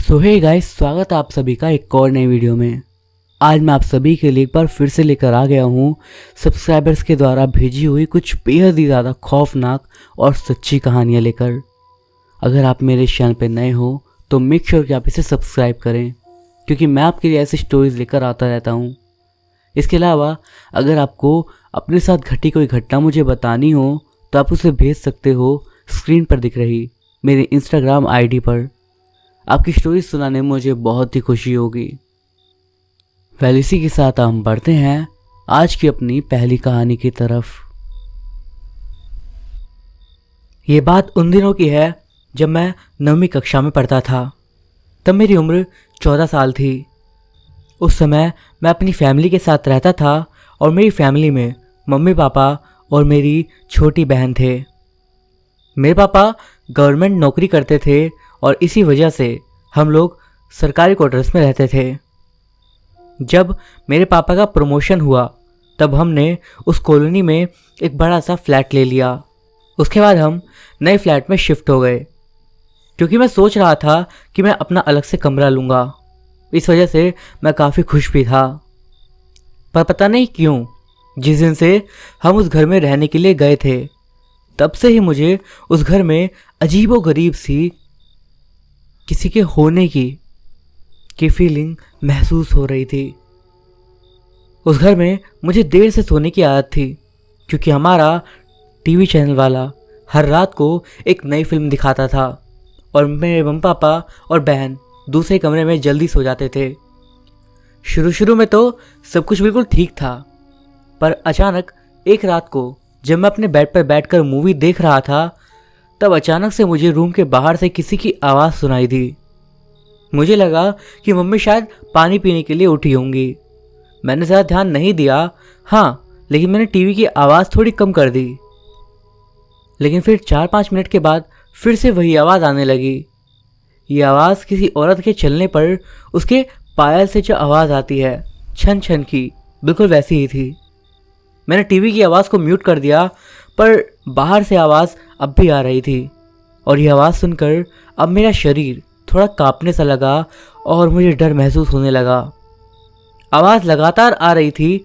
सो hey guys, स्वागत है आप सभी का एक और नई वीडियो में। आज मैं आप सभी के लिए एक बार फिर से लेकर आ गया हूँ सब्सक्राइबर्स के द्वारा भेजी हुई कुछ बेहद ही ज़्यादा खौफनाक और सच्ची कहानियाँ लेकर। अगर आप मेरे चैनल पर नए हो तो मेक श्योर कि आप इसे सब्सक्राइब करें, क्योंकि मैं आपके लिए ऐसी स्टोरीज लेकर आता रहता हूँ। इसके अलावा अगर आपको अपने साथ घटी कोई घटना मुझे बतानी हो तो आप उसे भेज सकते हो स्क्रीन पर दिख रही मेरे इंस्टाग्राम आईडी पर। आपकी स्टोरी सुनाने में मुझे बहुत ही खुशी होगी। वेल, इसी के साथ हम बढ़ते हैं आज की अपनी पहली कहानी की तरफ। ये बात उन दिनों की है जब मैं 9वीं कक्षा में पढ़ता था। तब मेरी उम्र 14 साल थी। उस समय मैं अपनी फैमिली के साथ रहता था और मेरी फैमिली में मम्मी पापा और मेरी छोटी बहन थे। मेरे पापा गवर्नमेंट नौकरी करते थे और इसी वजह से हम लोग सरकारी क्वार्टर्स में रहते थे। जब मेरे पापा का प्रमोशन हुआ तब हमने उस कॉलोनी में एक बड़ा सा फ्लैट ले लिया। उसके बाद हम नए फ्लैट में शिफ्ट हो गए, क्योंकि मैं सोच रहा था कि मैं अपना अलग से कमरा लूँगा। इस वजह से मैं काफ़ी खुश भी था। पर पता नहीं क्यों जिस दिन से हम उस घर में रहने के लिए गए थे तब से ही मुझे उस घर में अजीबोगरीब सी किसी के होने की फीलिंग महसूस हो रही थी। उस घर में मुझे देर से सोने की आदत थी, क्योंकि हमारा टीवी चैनल वाला हर रात को एक नई फिल्म दिखाता था और मेरे मम्मी पापा और बहन दूसरे कमरे में जल्दी सो जाते थे। शुरू में तो सब कुछ बिल्कुल ठीक था, पर अचानक एक रात को जब मैं अपने बेड पर बैठकर मूवी देख रहा था तब अचानक से मुझे रूम के बाहर से किसी की आवाज़ सुनाई दी। मुझे लगा कि मम्मी शायद पानी पीने के लिए उठी होंगी। मैंने ज़्यादा ध्यान नहीं दिया, लेकिन मैंने टीवी की आवाज़ थोड़ी कम कर दी। लेकिन फिर 4-5 मिनट के बाद फिर से वही आवाज़ आने लगी। ये आवाज़ किसी औरत के चलने पर उसके पायल से जो आवाज़ आती है छन छन की, बिल्कुल वैसी ही थी। मैंने टीवी की आवाज़ को म्यूट कर दिया, पर बाहर से आवाज़ अब भी आ रही थी और यह आवाज़ सुनकर अब मेरा शरीर थोड़ा कांपने सा लगा और मुझे डर महसूस होने लगा। आवाज़ लगातार आ रही थी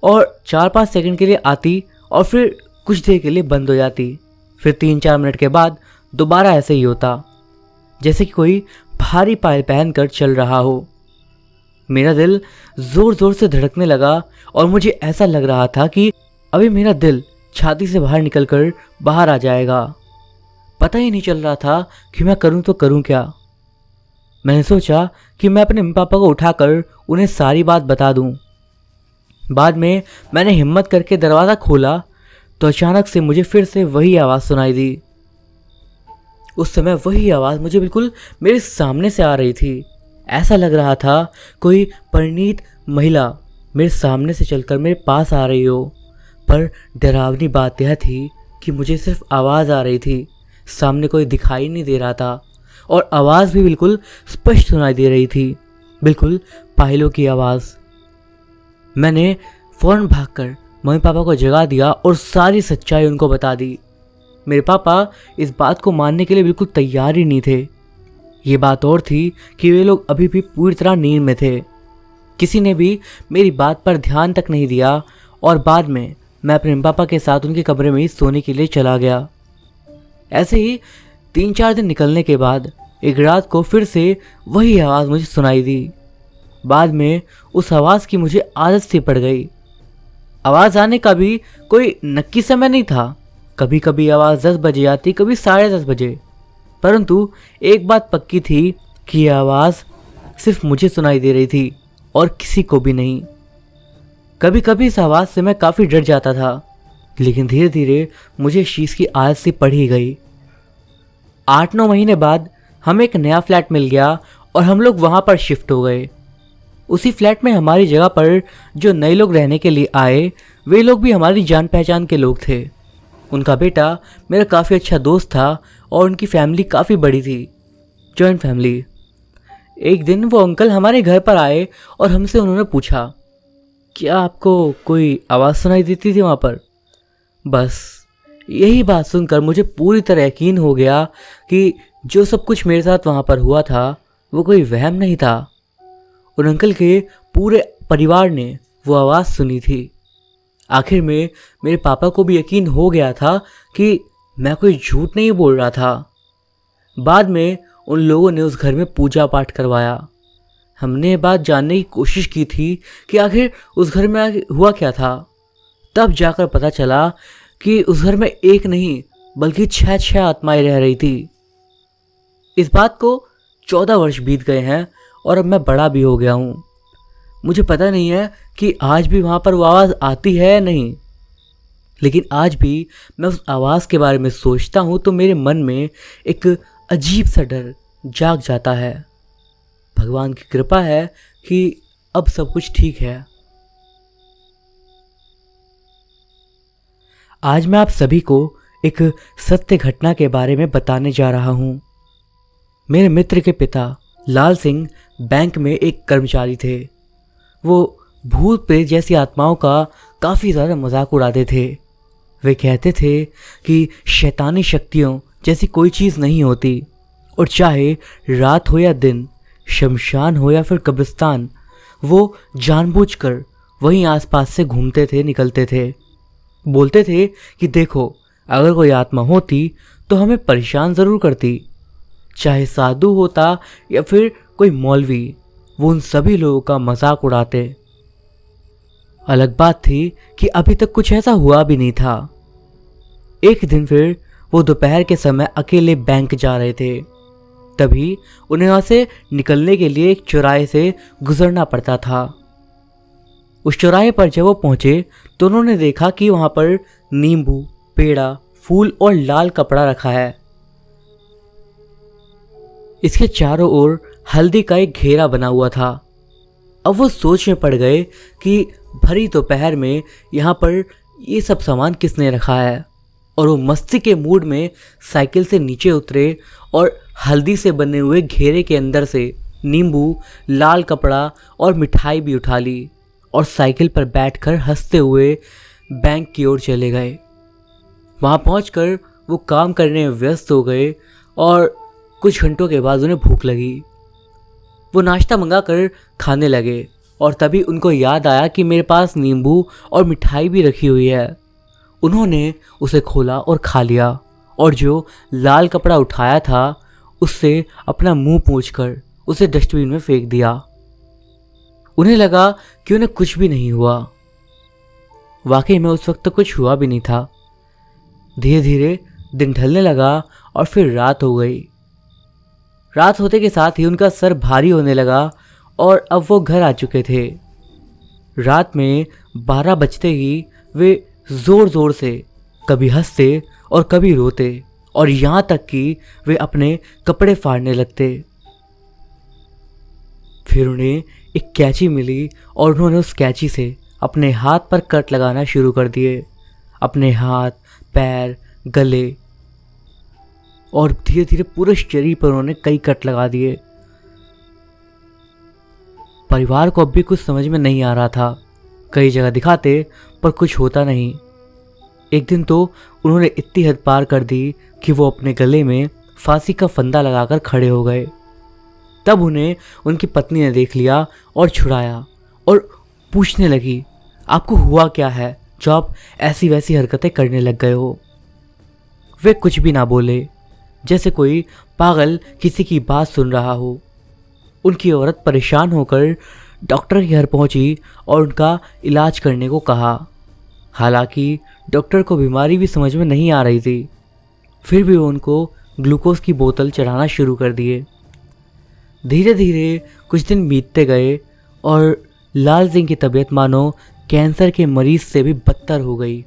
और 4-5 सेकंड के लिए आती और फिर कुछ देर के लिए बंद हो जाती। फिर 3-4 मिनट के बाद दोबारा ऐसे ही होता, जैसे कि कोई भारी पायल पहनकर चल रहा हो। मेरा दिल ज़ोर ज़ोर से धड़कने लगा और मुझे ऐसा लग रहा था कि अभी मेरा दिल छाती से बाहर निकलकर बाहर आ जाएगा। पता ही नहीं चल रहा था कि मैं करूं तो करूं क्या। मैंने सोचा कि मैं अपने मम्मी पापा को उठाकर उन्हें सारी बात बता दूं। बाद में मैंने हिम्मत करके दरवाज़ा खोला तो अचानक से मुझे फिर से वही आवाज़ सुनाई दी। उस समय वही आवाज़ मुझे बिल्कुल मेरे सामने से आ रही थी। ऐसा लग रहा था कोई परिणीत महिला मेरे सामने से चलकर मेरे पास आ रही हो। पर डरावनी बात यह थी कि मुझे सिर्फ आवाज़ आ रही थी, सामने कोई दिखाई नहीं दे रहा था और आवाज़ भी बिल्कुल स्पष्ट सुनाई दे रही थी, बिल्कुल पायलों की आवाज़। मैंने फ़ौरन भागकर मम्मी पापा को जगा दिया और सारी सच्चाई उनको बता दी। मेरे पापा इस बात को मानने के लिए बिल्कुल तैयार ही नहीं थे। ये बात और थी कि वे लोग अभी भी पूरी तरह नींद में थे। किसी ने भी मेरी बात पर ध्यान तक नहीं दिया और बाद में मैं अपने पापा के साथ उनके कमरे में ही सोने के लिए चला गया। ऐसे ही 3-4 दिन निकलने के बाद एक रात को फिर से वही आवाज़ मुझे सुनाई दी। बाद में उस आवाज़ की मुझे आदत सी पड़ गई। आवाज़ आने का भी कोई नक्की समय नहीं था। कभी कभी आवाज़ 10 बजे आती, कभी 10:30 बजे। परंतु एक बात पक्की थी कि यह आवाज़ सिर्फ मुझे सुनाई दे रही थी और किसी को भी नहीं। कभी कभी इस आवाज़ से मैं काफ़ी डर जाता था, लेकिन धीरे धीरे मुझे इस चीज़ की आदत सी पड़ ही गई। 8-9 महीने बाद हमें एक नया फ्लैट मिल गया और हम लोग वहाँ पर शिफ्ट हो गए। उसी फ्लैट में हमारी जगह पर जो नए लोग रहने के लिए आए वे लोग भी हमारी जान पहचान के लोग थे। उनका बेटा मेरा काफ़ी अच्छा दोस्त था और उनकी फैमिली काफ़ी बड़ी थी, जॉइंट फैमिली। एक दिन वो अंकल हमारे घर पर आए और हमसे उन्होंने पूछा, क्या आपको कोई आवाज़ सुनाई देती थी वहाँ पर? बस यही बात सुनकर मुझे पूरी तरह यकीन हो गया कि जो सब कुछ मेरे साथ वहाँ पर हुआ था वो कोई वहम नहीं था। उन अंकल के पूरे परिवार ने वो आवाज़ सुनी थी। आखिर में मेरे पापा को भी यकीन हो गया था कि मैं कोई झूठ नहीं बोल रहा था। बाद में उन लोगों ने उस घर में पूजा पाठ करवाया। हमने ये बात जानने की कोशिश की थी कि आखिर उस घर में हुआ क्या था। तब जाकर पता चला कि उस घर में एक नहीं बल्कि 6 आत्माएं रह रही थी। इस बात को 14 वर्ष बीत गए हैं और अब मैं बड़ा भी हो गया हूँ। मुझे पता नहीं है कि आज भी वहाँ पर वो आवाज़ आती है या नहीं, लेकिन आज भी मैं उस आवाज़ के बारे में सोचता हूँ तो मेरे मन में एक अजीब सा डर जाग जाता है। भगवान की कृपा है कि अब सब कुछ ठीक है। आज मैं आप सभी को एक सत्य घटना के बारे में बताने जा रहा हूँ। मेरे मित्र के पिता लाल सिंह बैंक में एक कर्मचारी थे। वो भूत प्रेत जैसी आत्माओं का काफ़ी ज़्यादा मजाक उड़ाते थे। वे कहते थे कि शैतानी शक्तियों जैसी कोई चीज़ नहीं होती और चाहे रात हो या दिन, शमशान हो या फिर कब्रिस्तान, वो जानबूझकर वहीं आसपास से घूमते थे, निकलते थे। बोलते थे कि देखो, अगर कोई आत्मा होती तो हमें परेशान ज़रूर करती, चाहे साधु होता या फिर कोई मौलवी। वो उन सभी लोगों का मजाक उड़ाते। अलग बात थी कि अभी तक कुछ ऐसा हुआ भी नहीं था। एक दिन फिर वो दोपहर के समय अकेले बैंक जा रहे थे। तभी उन्हें वहाँ से निकलने के लिए एक चौराहे से गुजरना पड़ता था। उस चौराहे पर जब वो पहुँचे तो उन्होंने देखा कि वहाँ पर नींबू, पेड़ा, फूल और लाल कपड़ा रखा है। इसके चारों ओर हल्दी का एक घेरा बना हुआ था। अब वो सोच में पड़ गए कि भरी दोपहर में यहाँ पर ये सब सामान किसने रखा है, और वो मस्ती के मूड में साइकिल से नीचे उतरे और हल्दी से बने हुए घेरे के अंदर से नींबू, लाल कपड़ा और मिठाई भी उठा ली और साइकिल पर बैठकर हंसते हुए बैंक की ओर चले गए। वहाँ पहुंचकर वो काम करने में व्यस्त हो गए और कुछ घंटों के बाद उन्हें भूख लगी। वो नाश्ता मंगाकर खाने लगे और तभी उनको याद आया कि मेरे पास नींबू और मिठाई भी रखी हुई है। उन्होंने उसे खोला और खा लिया और जो लाल कपड़ा उठाया था उससे अपना मुंह पोंछकर उसे डस्टबिन में फेंक दिया। उन्हें लगा कि उन्हें कुछ भी नहीं हुआ। वाकई में उस वक्त तो कुछ हुआ भी नहीं था। धीरे धीरे दिन ढलने लगा और फिर रात हो गई। रात होते के साथ ही उनका सर भारी होने लगा और अब वो घर आ चुके थे। रात में 12 बजते ही वे ज़ोर ज़ोर से कभी हंसते और कभी रोते और यहाँ तक कि वे अपने कपड़े फाड़ने लगते। फिर उन्हें एक कैंची मिली और उन्होंने उस कैंची से अपने हाथ पर कट लगाना शुरू कर दिए। अपने हाथ, पैर, गले और धीरे धीरे पूरे शरीर पर उन्होंने कई कट लगा दिए। परिवार को अब भी कुछ समझ में नहीं आ रहा था। कई जगह दिखाते पर कुछ होता नहीं। एक दिन तो उन्होंने इतनी हद पार कर दी कि वो अपने गले में फांसी का फंदा लगाकर खड़े हो गए। तब उन्हें उनकी पत्नी ने देख लिया और छुड़ाया और पूछने लगी, आपको हुआ क्या है जो आप ऐसी वैसी हरकतें करने लग गए हो। वे कुछ भी ना बोले, जैसे कोई पागल किसी की बात सुन रहा हो। उनकी औरत परेशान होकर डॉक्टर के घर पहुंची और उनका इलाज करने को कहा। हालांकि डॉक्टर को बीमारी भी समझ में नहीं आ रही थी, फिर भी वो उनको ग्लूकोज की बोतल चढ़ाना शुरू कर दिए। धीरे धीरे कुछ दिन बीतते गए और लाल सिंह की तबीयत मानो कैंसर के मरीज से भी बदतर हो गई।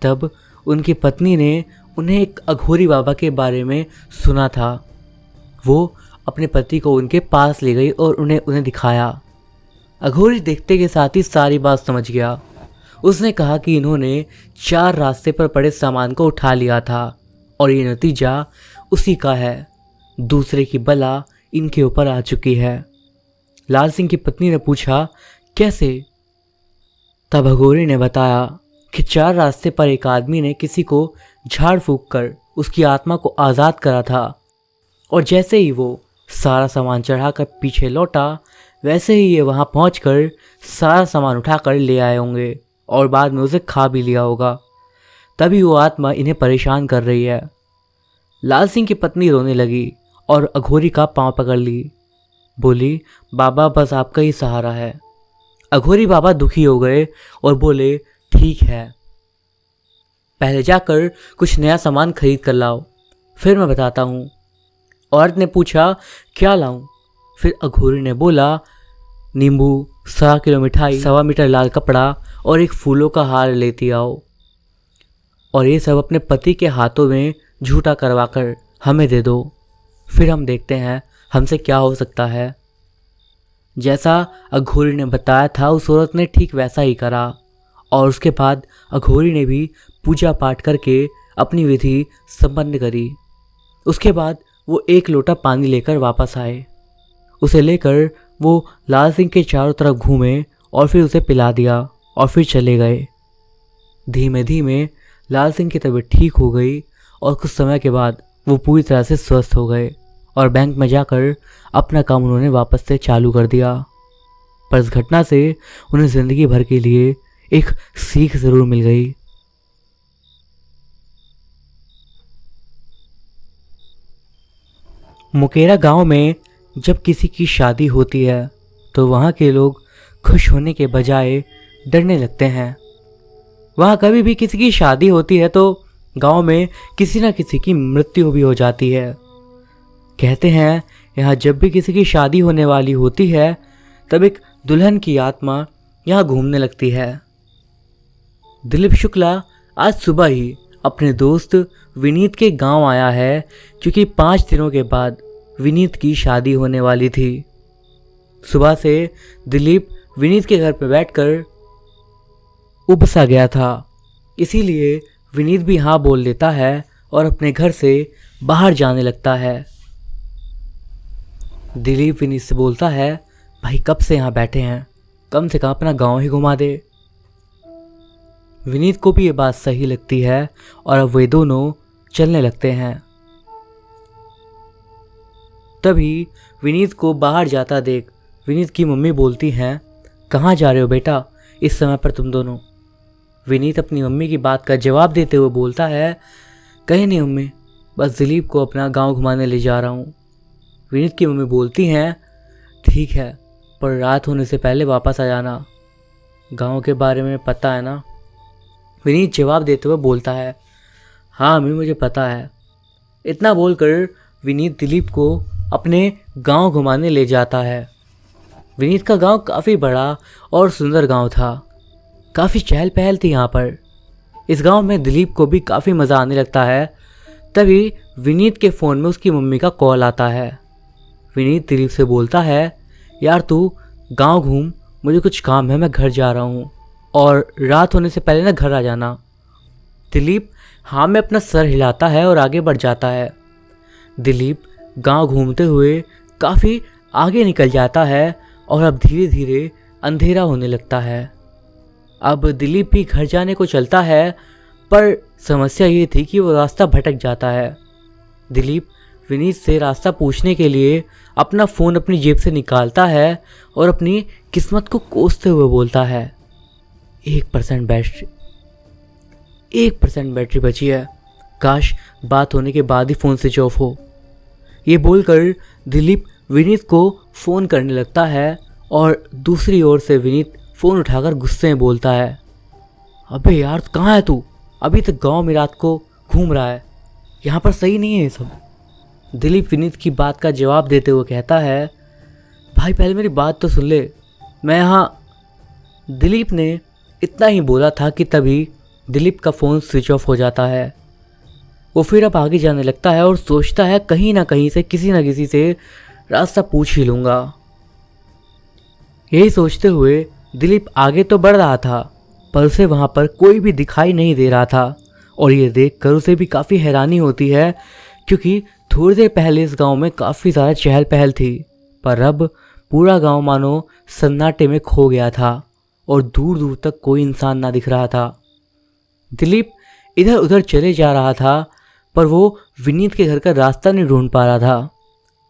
तब उनकी पत्नी ने उन्हें एक अघोरी बाबा के बारे में सुना था। वो अपने पति को उनके पास ले गई और उन्हें दिखाया। अघोरी देखते के साथ ही सारी बात समझ गया। उसने कहा कि इन्होंने 4 रास्ते पर पड़े सामान को उठा लिया था और ये नतीजा उसी का है। दूसरे की बला इनके ऊपर आ चुकी है। लाल सिंह की पत्नी ने पूछा, कैसे? तब अघोरी ने बताया कि 4 रास्ते पर एक आदमी ने किसी को झाड़ फूंक कर उसकी आत्मा को आज़ाद करा था और जैसे ही वो सारा सामान चढ़ाकर पीछे लौटा, वैसे ही ये वहाँ पहुँचकर सारा सामान उठाकर ले आए होंगे और बाद में उसे खा भी लिया होगा। तभी वो आत्मा इन्हें परेशान कर रही है। लाल सिंह की पत्नी रोने लगी और अघोरी का पांव पकड़ ली। बोली, बाबा बस आपका ही सहारा है। अघोरी बाबा दुखी हो गए और बोले, ठीक है, पहले जाकर कुछ नया सामान खरीद कर लाओ, फिर मैं बताता हूँ। औरत ने पूछा, क्या लाऊं? फिर अघोरी ने बोला, नींबू, 1.25 किलो मिठाई, 1.25 मीटर लाल कपड़ा और एक फूलों का हार लेती आओ, और ये सब अपने पति के हाथों में झूठा करवाकर हमें दे दो, फिर हम देखते हैं हमसे क्या हो सकता है। जैसा अघोरी ने बताया था उस औरत ने ठीक वैसा ही करा और उसके बाद अघोरी ने भी पूजा पाठ करके अपनी विधि संपन्न करी। उसके बाद वो 1 लोटा पानी लेकर वापस आए। उसे लेकर वो लाल सिंह के चारों तरफ घूमे और फिर उसे पिला दिया और फिर चले गए। धीमे धीमे लाल सिंह की तबीयत ठीक हो गई और कुछ समय के बाद वो पूरी तरह से स्वस्थ हो गए और बैंक में जाकर अपना काम उन्होंने वापस से चालू कर दिया। पर इस घटना से उन्हें ज़िंदगी भर के लिए एक सीख ज़रूर मिल गई। मुकेरा गांव में जब किसी की शादी होती है तो वहाँ के लोग खुश होने के बजाय डरने लगते हैं। वहाँ कभी भी किसी की शादी होती है तो गांव में किसी न किसी की मृत्यु भी हो जाती है। कहते हैं यहाँ जब भी किसी की शादी होने वाली होती है तब एक दुल्हन की आत्मा यहाँ घूमने लगती है। दिलीप शुक्ला आज सुबह ही अपने दोस्त विनीत के गांव आया है क्योंकि 5 दिनों के बाद विनीत की शादी होने वाली थी। सुबह से दिलीप विनीत के घर पर बैठकर उबसा गया था, इसीलिए विनीत भी हाँ बोल देता है और अपने घर से बाहर जाने लगता है। दिलीप विनीत से बोलता है, भाई कब से यहाँ बैठे हैं, कम से कम अपना गांव ही घुमा दे। विनीत को भी ये बात सही लगती है और अब वे दोनों चलने लगते हैं। तभी विनीत को बाहर जाता देख विनीत की मम्मी बोलती हैं, कहाँ जा रहे हो बेटा इस समय पर तुम दोनों? विनीत अपनी मम्मी की बात का जवाब देते हुए बोलता है, कहीं नहीं मम्मी, बस दिलीप को अपना गांव घुमाने ले जा रहा हूँ। विनीत की मम्मी बोलती हैं, ठीक है, पर रात होने से पहले वापस आ जाना, गांव के बारे में पता है ना? विनीत जवाब देते हुए बोलता है, हाँ मम्मी मुझे पता है। इतना बोलकर विनीत दिलीप को अपने गांव घुमाने ले जाता है। विनीत का गांव काफ़ी बड़ा और सुंदर गांव था, काफ़ी चहल पहल थी यहाँ पर। इस गांव में दिलीप को भी काफ़ी मज़ा आने लगता है। तभी विनीत के फ़ोन में उसकी मम्मी का कॉल आता है। विनीत दिलीप से बोलता है, यार तू गांव घूम, मुझे कुछ काम है, मैं घर जा रहा हूँ और रात होने से पहले ना घर आ जाना। दिलीप हाँ में अपना सर हिलाता है और आगे बढ़ जाता है। दिलीप गांव घूमते हुए काफ़ी आगे निकल जाता है और अब धीरे धीरे अंधेरा होने लगता है। अब दिलीप भी घर जाने को चलता है, पर समस्या ये थी कि वो रास्ता भटक जाता है। दिलीप विनीत से रास्ता पूछने के लिए अपना फ़ोन अपनी जेब से निकालता है और अपनी किस्मत को कोसते हुए बोलता है, 1% बैटरी बची है, काश बात होने के बाद ही फ़ोन स्विच ऑफ हो। ये बोलकर दिलीप विनीत को फ़ोन करने लगता है और दूसरी ओर से विनीत फ़ोन उठाकर गुस्से में बोलता है, अबे यार कहाँ है तू? अभी तक गांव में रात को घूम रहा है, यहाँ पर सही नहीं है ये सब। दिलीप विनीत की बात का जवाब देते हुए कहता है, भाई पहले मेरी बात तो सुन ले, मैं यहाँ। दिलीप ने इतना ही बोला था कि तभी दिलीप का फ़ोन स्विच ऑफ हो जाता है। वो फिर अब आगे जाने लगता है और सोचता है कहीं ना कहीं से किसी न किसी से रास्ता पूछ ही लूँगा। यही सोचते हुए दिलीप आगे तो बढ़ रहा था, पर उसे वहाँ पर कोई भी दिखाई नहीं दे रहा था और ये देखकर उसे भी काफ़ी हैरानी होती है, क्योंकि थोड़ी देर पहले इस गांव में काफ़ी ज़्यादा चहल पहल थी, पर अब पूरा गांव मानो सन्नाटे में खो गया था और दूर दूर तक कोई इंसान ना दिख रहा था। दिलीप इधर उधर चले जा रहा था, पर वो विनीत के घर का रास्ता नहीं ढूंढ पा रहा था।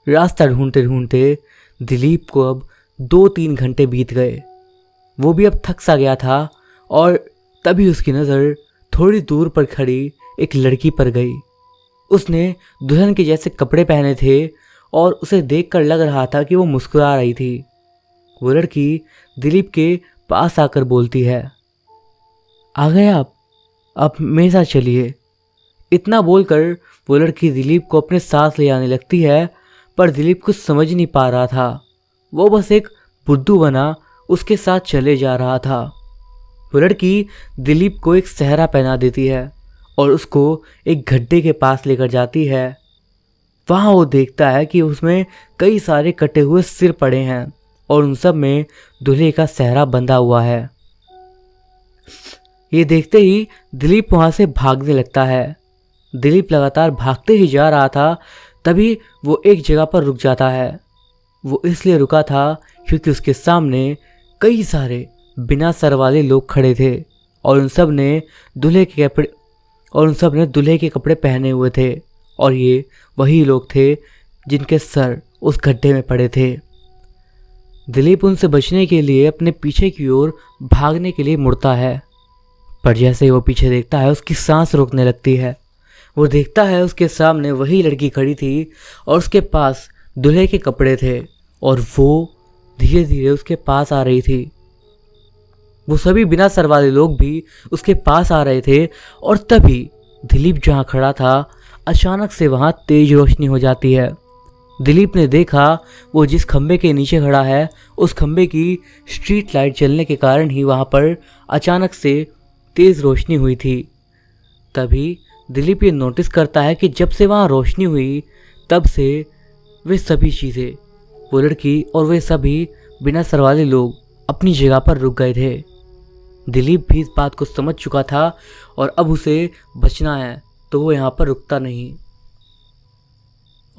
रास्ता ढूंढते ढूंढते दिलीप को अब 2-3 घंटे बीत गए। वो भी अब थक सा गया था और तभी उसकी नज़र थोड़ी दूर पर खड़ी एक लड़की पर गई। उसने दुल्हन के जैसे कपड़े पहने थे और उसे देखकर लग रहा था कि वो मुस्कुरा रही थी। वो लड़की दिलीप के पास आकर बोलती है, आ गए आप मेरे साथ चलिए। इतना बोलकर वो लड़की दिलीप को अपने साथ ले आने लगती है, पर दिलीप कुछ समझ नहीं पा रहा था। वो बस एक बुद्धू बना उसके साथ चले जा रहा था। वो लड़की दिलीप को एक सेहरा पहना देती है और उसको एक गड्ढे के पास लेकर जाती है। वहाँ वो देखता है कि उसमें कई सारे कटे हुए सिर पड़े हैं और उन सब में दूल्हे का सेहरा बंधा हुआ है। ये देखते ही दिलीप वहाँ से भागने लगता है। दिलीप लगातार भागते ही जा रहा था, तभी वो एक जगह पर रुक जाता है। वो इसलिए रुका था क्योंकि उसके सामने कई सारे बिना सर वाले लोग खड़े थे और उन सब ने दूल्हे के कपड़े पहने हुए थे और ये वही लोग थे जिनके सर उस गड्ढे में पड़े थे। दिलीप उनसे बचने के लिए अपने पीछे की ओर भागने के लिए मुड़ता है, पर जैसे ही वो पीछे देखता है उसकी सांस रुकने लगती है। वो देखता है उसके सामने वही लड़की खड़ी थी और उसके पास दूल्हे के कपड़े थे और वो धीरे धीरे उसके पास आ रही थी। वो सभी बिना सर वाले लोग भी उसके पास आ रहे थे और तभी दिलीप जहाँ खड़ा था अचानक से वहाँ तेज रोशनी हो जाती है। दिलीप ने देखा वो जिस खंबे के नीचे खड़ा है उस खंबे की स्ट्रीट लाइट जलने के कारण ही वहाँ पर अचानक से तेज रोशनी हुई थी। तभी दिलीप ये नोटिस करता है कि जब से वहाँ रोशनी हुई तब से वे सभी चीज़ें, वो लड़की और वे सभी बिना सर वाले लोग अपनी जगह पर रुक गए थे। दिलीप भी इस बात को समझ चुका था और अब उसे बचना है तो वो यहाँ पर रुकता नहीं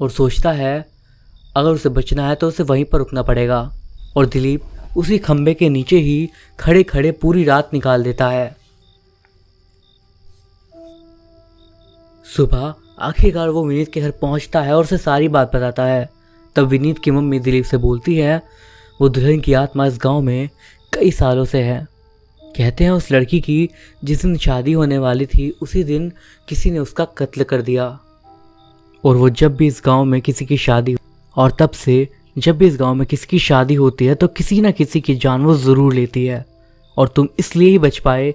और सोचता है अगर उसे बचना है तो उसे वहीं पर रुकना पड़ेगा। और दिलीप उसी खंबे के नीचे ही खड़े खड़े पूरी रात निकाल देता है। सुबह आखिरकार वो विनीत के घर पहुंचता है और उसे सारी बात बताता है। तब विनीत की मम्मी दिलीप से बोलती है वो दुल्हन की आत्मा इस गांव में कई सालों से है। कहते हैं उस लड़की की जिस दिन शादी होने वाली थी उसी दिन किसी ने उसका कत्ल कर दिया और वो जब भी इस गांव में किसी की शादी और तब से जब भी इस गांव में किसी की शादी होती है तो किसी ना किसी की जान वो ज़रूर लेती है। और तुम इसलिए ही बच पाए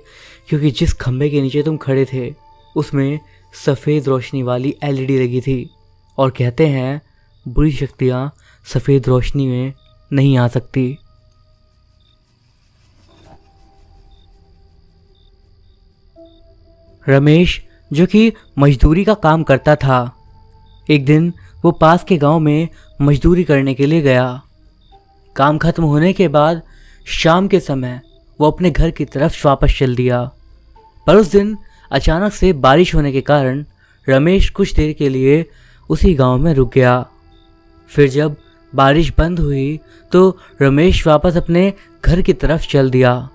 क्योंकि जिस खंबे के नीचे तुम खड़े थे उसमें सफ़ेद रोशनी वाली LED लगी थी और कहते हैं बुरी शक्तियाँ सफ़ेद रोशनी में नहीं आ सकती। रमेश जो कि मजदूरी का काम करता था, एक दिन वो पास के गांव में मजदूरी करने के लिए गया। काम खत्म होने के बाद शाम के समय वो अपने घर की तरफ वापस चल दिया, पर उस दिन अचानक से बारिश होने के कारण रमेश कुछ देर के लिए उसी गांव में रुक गया। फिर जब बारिश बंद हुई तो रमेश वापस अपने घर की तरफ चल दिया,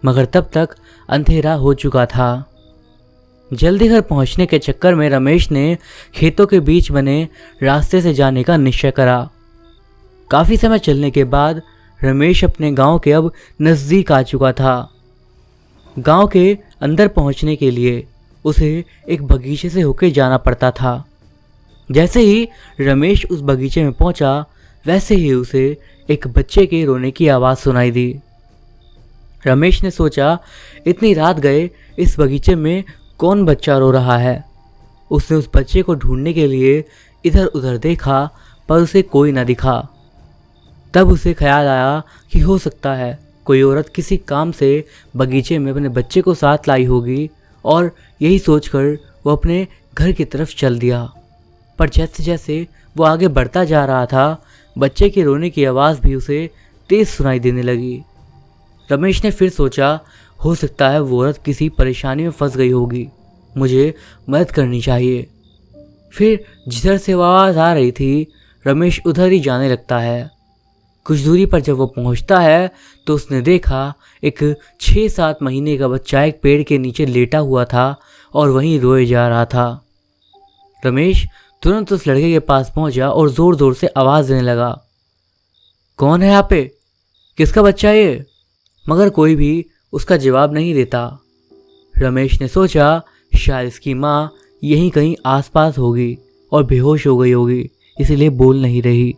मगर तब तक अंधेरा हो चुका था। जल्दी घर पहुंचने के चक्कर में रमेश ने खेतों के बीच बने रास्ते से जाने का निश्चय करा। काफ़ी समय चलने के बाद रमेश अपने गांव के अब नज़दीक आ चुका था। गांव के अंदर पहुंचने के लिए उसे एक बगीचे से होकर जाना पड़ता था। जैसे ही रमेश उस बगीचे में पहुंचा वैसे ही उसे एक बच्चे के रोने की आवाज़ सुनाई दी। रमेश ने सोचा इतनी रात गए इस बगीचे में कौन बच्चा रो रहा है। उसने उस बच्चे को ढूंढने के लिए इधर उधर देखा पर उसे कोई ना दिखा। तब उसे ख्याल आया कि हो सकता है कोई औरत किसी काम से बगीचे में अपने बच्चे को साथ लाई होगी और यही सोचकर वो अपने घर की तरफ चल दिया। पर जैसे जैसे वो आगे बढ़ता जा रहा था बच्चे के रोने की आवाज़ भी उसे तेज़ सुनाई देने लगी। रमेश ने फिर सोचा हो सकता है वो औरत किसी परेशानी में फंस गई होगी, मुझे मदद करनी चाहिए। फिर जिधर से वो आवाज़ आ रही थी रमेश उधर ही जाने लगता है। कुछ दूरी पर जब वो पहुंचता है तो उसने देखा एक 6-7 महीने का बच्चा एक पेड़ के नीचे लेटा हुआ था और वहीं रोए जा रहा था। रमेश तुरंत उस लड़के के पास पहुंचा और जोर जोर से आवाज देने लगा, कौन है यहाँ पे, किसका बच्चा है ये? मगर कोई भी उसका जवाब नहीं देता। रमेश ने सोचा शायद इसकी माँ यहीं कहीं आसपास होगी और बेहोश हो गई होगी, इसीलिए बोल नहीं रही।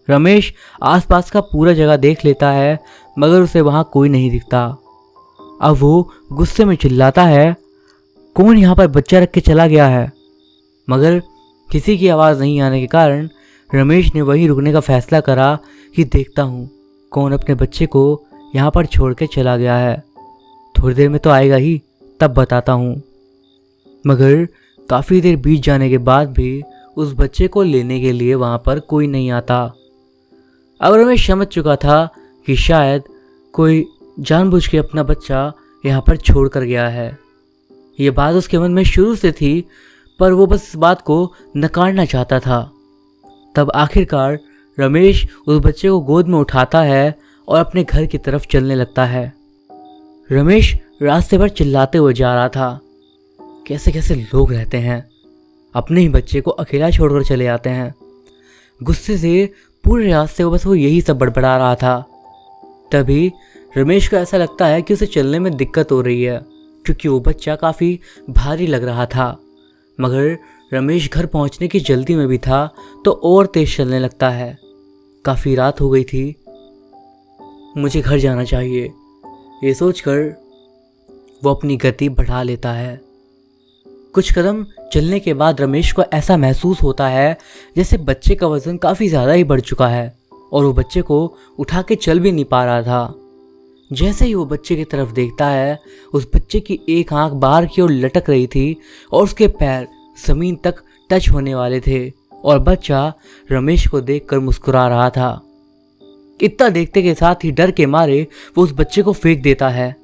रमेश आसपास का पूरा जगह देख लेता है मगर उसे वहाँ कोई नहीं दिखता। अब वो गुस्से में चिल्लाता है, कौन यहाँ पर बच्चा रख के चला गया है? मगर किसी की आवाज़ नहीं आने के कारण रमेश ने वहीं रुकने का फैसला करा कि देखता हूँ कौन अपने बच्चे को यहाँ पर छोड़ के चला गया है। थोड़ी देर में तो आएगा ही, तब बताता हूँ। मगर काफ़ी देर बीत जाने के बाद भी उस बच्चे को लेने के लिए वहाँ पर कोई नहीं आता। अब रमेश समझ चुका था कि शायद कोई जानबूझ के अपना बच्चा यहाँ पर छोड़ कर गया है। ये बात उसके मन में शुरू से थी, पर वो बस इस बात को नकारना चाहता था। तब आखिरकार रमेश उस बच्चे को गोद में उठाता है और अपने घर की तरफ चलने लगता है। रमेश रास्ते पर चिल्लाते हुए जा रहा था, कैसे कैसे लोग रहते हैं, अपने ही बच्चे को अकेला छोड़कर चले आते हैं। गुस्से से पूरे रास्ते को बस वो यही सब बड़बड़ा रहा था। तभी रमेश को ऐसा लगता है कि उसे चलने में दिक्कत हो रही है, क्योंकि वो बच्चा काफ़ी भारी लग रहा था। मगर रमेश घर पहुंचने की जल्दी में भी था तो और तेज चलने लगता है। काफ़ी रात हो गई थी, मुझे घर जाना चाहिए, ये सोचकर वो अपनी गति बढ़ा लेता है। कुछ कदम चलने के बाद रमेश को ऐसा महसूस होता है जैसे बच्चे का वज़न काफ़ी ज़्यादा ही बढ़ चुका है और वो बच्चे को उठा के चल भी नहीं पा रहा था। जैसे ही वो बच्चे की तरफ देखता है, उस बच्चे की एक आंख बाहर की ओर लटक रही थी और उसके पैर ज़मीन तक टच होने वाले थे और बच्चा रमेश को देखकर मुस्कुरा रहा था। इतना देखते के साथ ही डर के मारे वो उस बच्चे को फेंक देता है।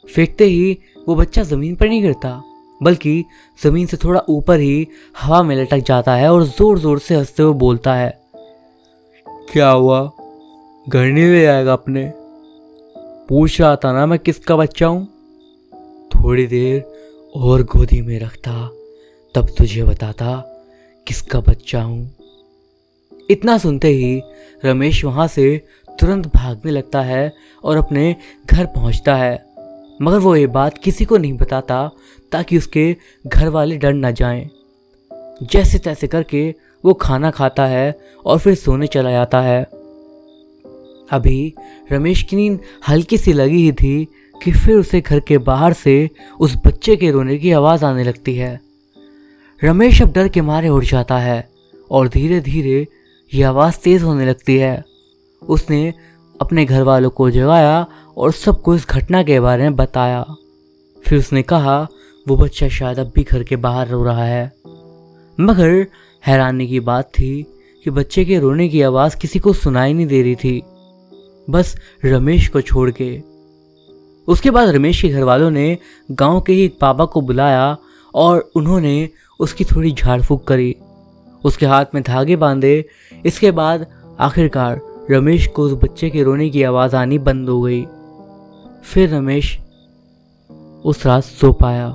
फेंकते ही वो बच्चा ज़मीन पर नहीं गिरता, बल्कि ज़मीन से थोड़ा ऊपर ही हवा में लटक जाता है और ज़ोर ज़ोर से हंसते हुए बोलता है, क्या हुआ, घर नहीं ले आएगा अपने? पूछ रहा था ना मैं किसका बच्चा हूँ। थोड़ी देर और गोदी में रखता, तब तुझे बताता किसका बच्चा हूँ। इतना सुनते ही रमेश वहाँ से तुरंत भागने लगता है और अपने घर पहुँचता है। मगर वो ये बात किसी को नहीं बताता ताकि उसके घर वाले डर न जाएं। जैसे तैसे करके वो खाना खाता है और फिर सोने चला जाता है। अभी रमेश की नींद हल्की सी लगी ही थी कि फिर उसे घर के बाहर से उस बच्चे के रोने की आवाज़ आने लगती है। रमेश अब डर के मारे उठ जाता है और धीरे धीरे ये आवाज़ तेज़ होने लगती है। उसने अपने घर वालों को जगाया और सबको इस घटना के बारे में बताया। फिर उसने कहा वो बच्चा शायद अब भी घर के बाहर रो रहा है। मगर हैरानी की बात थी कि बच्चे के रोने की आवाज़ किसी को सुनाई नहीं दे रही थी, बस रमेश को छोड़ के। उसके बाद रमेश के घर वालों ने गांव के ही एक बाबा को बुलाया और उन्होंने उसकी थोड़ी झाड़ फूक करी, उसके हाथ में धागे बांधे। इसके बाद आखिरकार रमेश को उस बच्चे के रोने की आवाज़ आनी बंद हो गई। फिर रमेश उस रात सो पाया।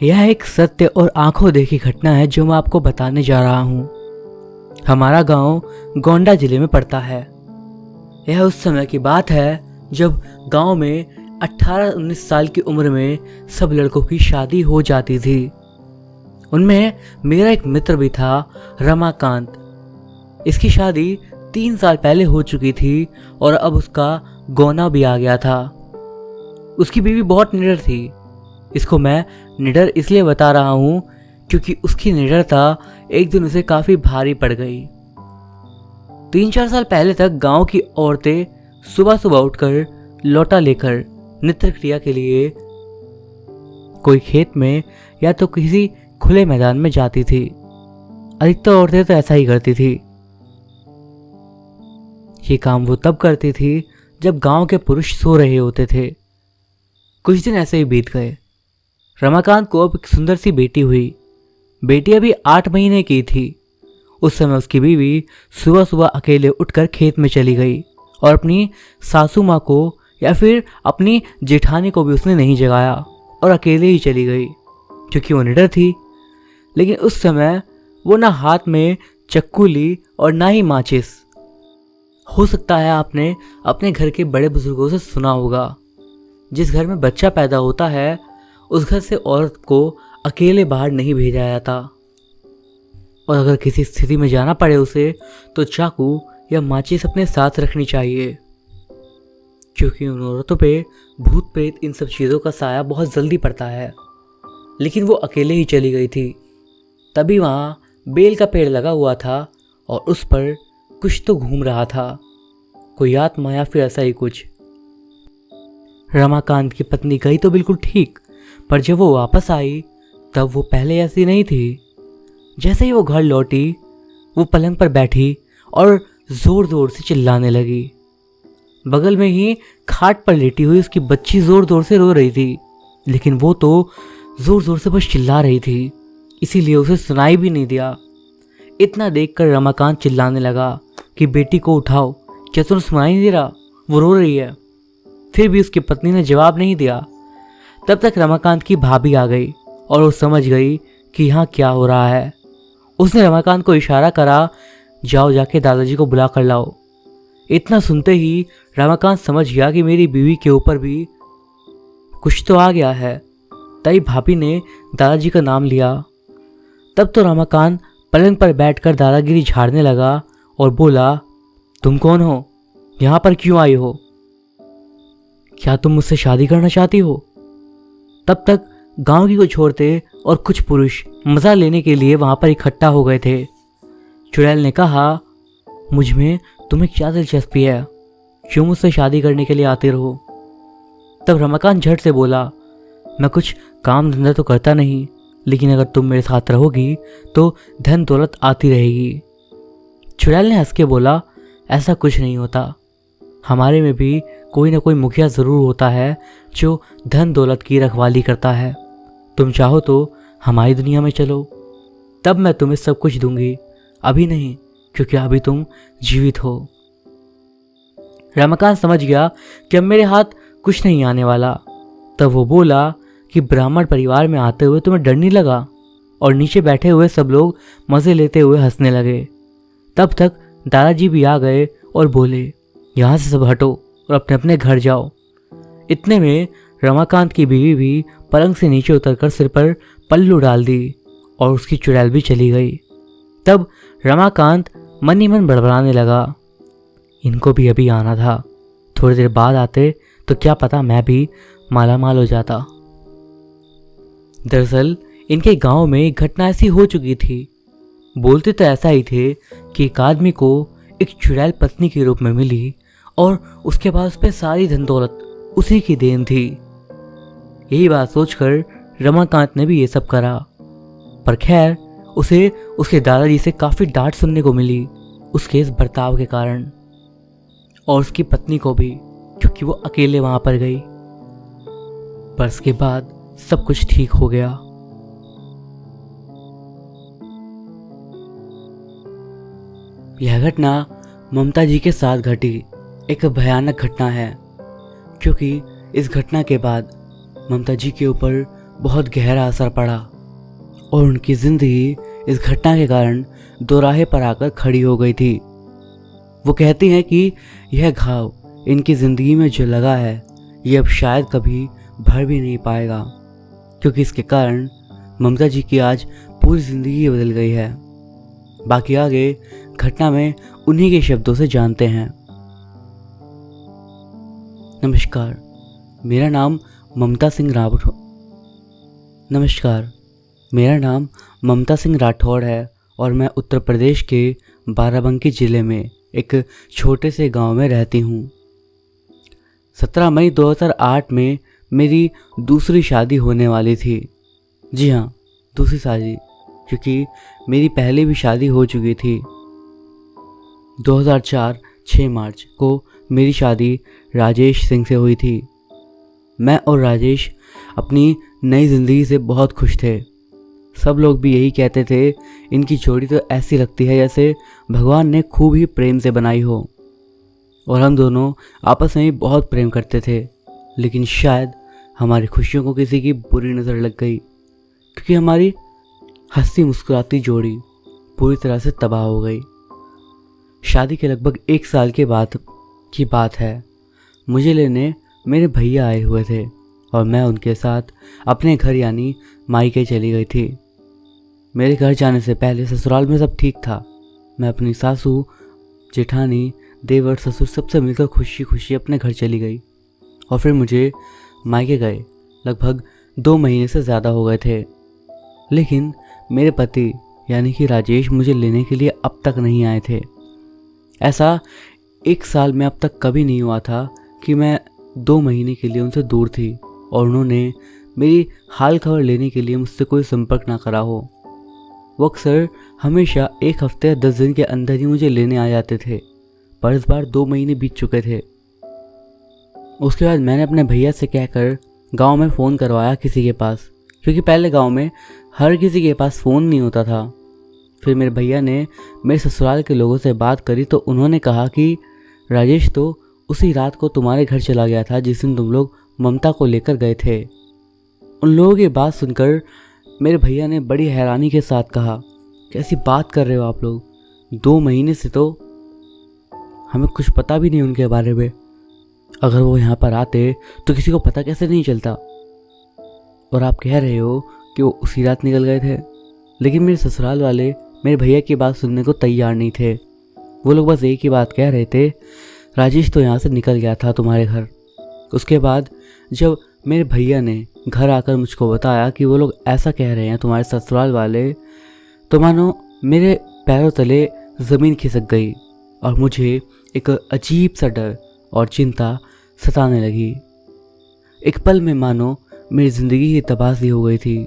यह एक सत्य और आंखों देखी घटना है जो मैं आपको बताने जा रहा हूँ। हमारा गांव गोंडा जिले में पड़ता है। यह उस समय की बात है जब गांव में 18-19 साल की उम्र में सब लड़कों की शादी हो जाती थी। उनमें मेरा एक मित्र भी था, रमाकांत। इसकी शादी 3 साल पहले हो चुकी थी और अब उसका गौना भी आ गया था। उसकी बीवी बहुत निडर थी। इसको मैं निडर इसलिए बता रहा हूँ क्योंकि उसकी निडरता एक दिन उसे काफ़ी भारी पड़ गई। 3-4 साल पहले तक गांव की औरतें सुबह सुबह उठकर लोटा लेकर नृत्य क्रिया के लिए कोई खेत में या तो किसी खुले मैदान में जाती थी। अधिकतर औरतें तो ऐसा ही करती थी। ये काम वो तब करती थी जब गांव के पुरुष सो रहे होते थे। कुछ दिन ऐसे ही बीत गए। रमाकांत को अब एक सुंदर सी बेटी हुई। बेटी अभी 8 महीने की थी। उस समय उसकी बीवी सुबह सुबह अकेले उठकर खेत में चली गई और अपनी सासू माँ को या फिर अपनी जेठानी को भी उसने नहीं जगाया और अकेले ही चली गई। क्योंकि वो निडर थी। लेकिन उस समय वो ना हाथ में चक्कू ली और ना ही माचिस। हो सकता है आपने अपने घर के बड़े बुजुर्गों से सुना होगा, जिस घर में बच्चा पैदा होता है उस घर से औरत को अकेले बाहर नहीं भेजा जाता, और अगर किसी स्थिति में जाना पड़े उसे तो चाकू या माचिस अपने साथ रखनी चाहिए, क्योंकि उन औरतों पे भूत प्रेत इन सब चीज़ों का साया बहुत जल्दी पड़ता है। लेकिन वो अकेले ही चली गई थी। तभी वहाँ बेल का पेड़ लगा हुआ था और उस पर कुछ तो घूम रहा था, कोई आत्मा या फिर ऐसा ही कुछ। रमाकांत की पत्नी गई तो बिल्कुल ठीक, पर जब वो वापस आई तब वो पहले ऐसी नहीं थी। जैसे ही वो घर लौटी वो पलंग पर बैठी और ज़ोर ज़ोर से चिल्लाने लगी। बगल में ही खाट पर लेटी हुई उसकी बच्ची ज़ोर ज़ोर से रो रही थी, लेकिन वो तो ज़ोर ज़ोर से बस चिल्ला रही थी, इसीलिए उसे सुनाई भी नहीं दिया। इतना देखकर रमाकांत चिल्लाने लगा कि बेटी को उठाओ, क्या तुम्हें सुनाई नहीं दे रहा, वो रो रही है। फिर भी उसकी पत्नी ने जवाब नहीं दिया। तब तक रमाकांत की भाभी आ गई और वो समझ गई कि यहाँ क्या हो रहा है। उसने रमाकांत को इशारा करा, जाओ जाके दादाजी को बुला कर लाओ। इतना सुनते ही रमाकांत समझ गया कि मेरी बीवी के ऊपर भी कुछ तो आ गया है। तभी भाभी ने दादाजी का नाम लिया। तब तो रमाकांत पलंग पर बैठकर दादागिरी झाड़ने लगा और बोला, तुम कौन हो, यहाँ पर क्यों आई हो, क्या तुम मुझसे शादी करना चाहती हो? तब तक गांव की कुछ औरतें और कुछ पुरुष मज़ा लेने के लिए वहाँ पर इकट्ठा हो गए थे। चुड़ैल ने कहा, मुझ में तुम्हें क्या दिलचस्पी है, क्यों मुझसे शादी करने के लिए आते रहो? तब रमाकांत झट से बोला, मैं कुछ काम धंधा तो करता नहीं, लेकिन अगर तुम मेरे साथ रहोगी तो धन दौलत आती रहेगी। चुड़ैल ने हंस के बोला, ऐसा कुछ नहीं होता, हमारे में भी कोई ना कोई मुखिया ज़रूर होता है जो धन दौलत की रखवाली करता है। तुम चाहो तो हमारी दुनिया में चलो, तब मैं तुम्हें सब कुछ दूंगी, अभी नहीं, क्योंकि अभी तुम जीवित हो। रमाकांत समझ गया कि अब मेरे हाथ कुछ नहीं आने वाला। तब वो बोला कि ब्राह्मण परिवार में आते हुए तुम्हें डर नहीं लगा? और नीचे बैठे हुए सब लोग मज़े लेते हुए हंसने लगे। तब तक दादाजी भी आ गए और बोले, यहाँ से सब हटो और अपने अपने घर जाओ। इतने में रमाकांत की बीवी भी पलंग से नीचे उतरकर सिर पर पल्लू डाल दी और उसकी चुड़ैल भी चली गई। तब रमाकांत मन ही मन बड़बड़ाने लगा, इनको भी अभी आना था, थोड़ी देर बाद आते तो क्या पता मैं भी माला माल हो जाता। दरअसल इनके गांव में एक घटना ऐसी हो चुकी थी। बोलते तो ऐसा ही थे कि एक आदमी को एक चुड़ैल पत्नी के रूप में मिली और उसके बाद उस पर सारी धन दौलत उसी की देन थी। यही बात सोचकर रमाकांत ने भी ये सब करा, पर खैर उसे उसके दादाजी से काफ़ी डांट सुनने को मिली उसके इस बर्ताव के कारण, और उसकी पत्नी को भी, क्योंकि वो अकेले वहां पर गई। पर उसके बाद सब कुछ ठीक हो गया। यह घटना ममता जी के साथ घटी एक भयानक घटना है, क्योंकि इस घटना के बाद ममता जी के ऊपर बहुत गहरा असर पड़ा और उनकी ज़िंदगी इस घटना के कारण दोराहे पर आकर खड़ी हो गई थी। वो कहती हैं कि यह घाव इनकी ज़िंदगी में जो लगा है ये अब शायद कभी भर भी नहीं पाएगा, क्योंकि इसके कारण ममता जी की आज पूरी ज़िंदगी बदल गई है। बाकी आगे घटना में उन्हीं के शब्दों से जानते हैं। नमस्कार, मेरा नाम ममता सिंह राठौड़ है और मैं उत्तर प्रदेश के बाराबंकी ज़िले में एक छोटे से गांव में रहती हूँ। 17 मई 2008 में मेरी दूसरी शादी होने वाली थी। जी हाँ, दूसरी शादी, क्योंकि मेरी पहले भी शादी हो चुकी थी। 2004 6 मार्च को मेरी शादी राजेश सिंह से हुई थी। मैं और राजेश अपनी नई ज़िंदगी से बहुत खुश थे। सब लोग भी यही कहते थे, इनकी जोड़ी तो ऐसी लगती है जैसे भगवान ने खूब ही प्रेम से बनाई हो। और हम दोनों आपस में ही बहुत प्रेम करते थे, लेकिन शायद हमारी खुशियों को किसी की बुरी नज़र लग गई, क्योंकि हमारी हंसती मुस्कुराती जोड़ी पूरी तरह से तबाह हो गई। शादी के लगभग 1 साल के बाद की बात है। मुझे लेने मेरे भैया आए हुए थे और मैं उनके साथ अपने घर यानी मायके चली गई थी। मेरे घर जाने से पहले ससुराल में सब ठीक था। मैं अपनी सासू, जेठानी, देवर, ससुर सबसे मिलकर खुशी खुशी अपने घर चली गई और फिर मुझे मायके गए लगभग 2 महीने से ज़्यादा हो गए थे। लेकिन मेरे पति यानी कि राजेश मुझे लेने के लिए अब तक नहीं आए थे। ऐसा 1 साल में अब तक कभी नहीं हुआ था कि मैं 2 महीने के लिए उनसे दूर थी और उन्होंने मेरी हाल खबर लेने के लिए मुझसे कोई संपर्क ना करा हो। वो अक्सर हमेशा 1 हफ्ते या 10 दिन के अंदर ही मुझे लेने आ जाते थे, पर इस बार 2 महीने बीत चुके थे। उसके बाद मैंने अपने भैया से कहकर गांव में फ़ोन करवाया किसी के पास, क्योंकि पहले गांव में हर किसी के पास फ़ोन नहीं होता था। फिर मेरे भैया ने मेरे ससुराल के लोगों से बात करी तो उन्होंने कहा कि राजेश तो उसी रात को तुम्हारे घर चला गया था जिस दिन तुम लोग ममता को लेकर गए थे। उन लोगों की बात सुनकर मेरे भैया ने बड़ी हैरानी के साथ कहा, कैसी बात कर रहे हो आप लोग? 2 महीने से तो हमें कुछ पता भी नहीं उनके बारे में। अगर वो यहाँ पर आते तो किसी को पता कैसे नहीं चलता? और आप कह रहे हो कि वो उसी रात निकल गए थे। लेकिन मेरे ससुराल वाले मेरे भैया की बात सुनने को तैयार नहीं थे। वो लोग बस एक ही बात कह रहे थे, राजेश तो यहाँ से निकल गया था तुम्हारे घर। उसके बाद जब मेरे भैया ने घर आकर मुझको बताया कि वो लोग ऐसा कह रहे हैं तुम्हारे ससुराल वाले, तो मानो मेरे पैरों तले ज़मीन खिसक गई और मुझे एक अजीब सा डर और चिंता सताने लगी। एक पल में मानो मेरी ज़िंदगी ही तबाही हो गई थी।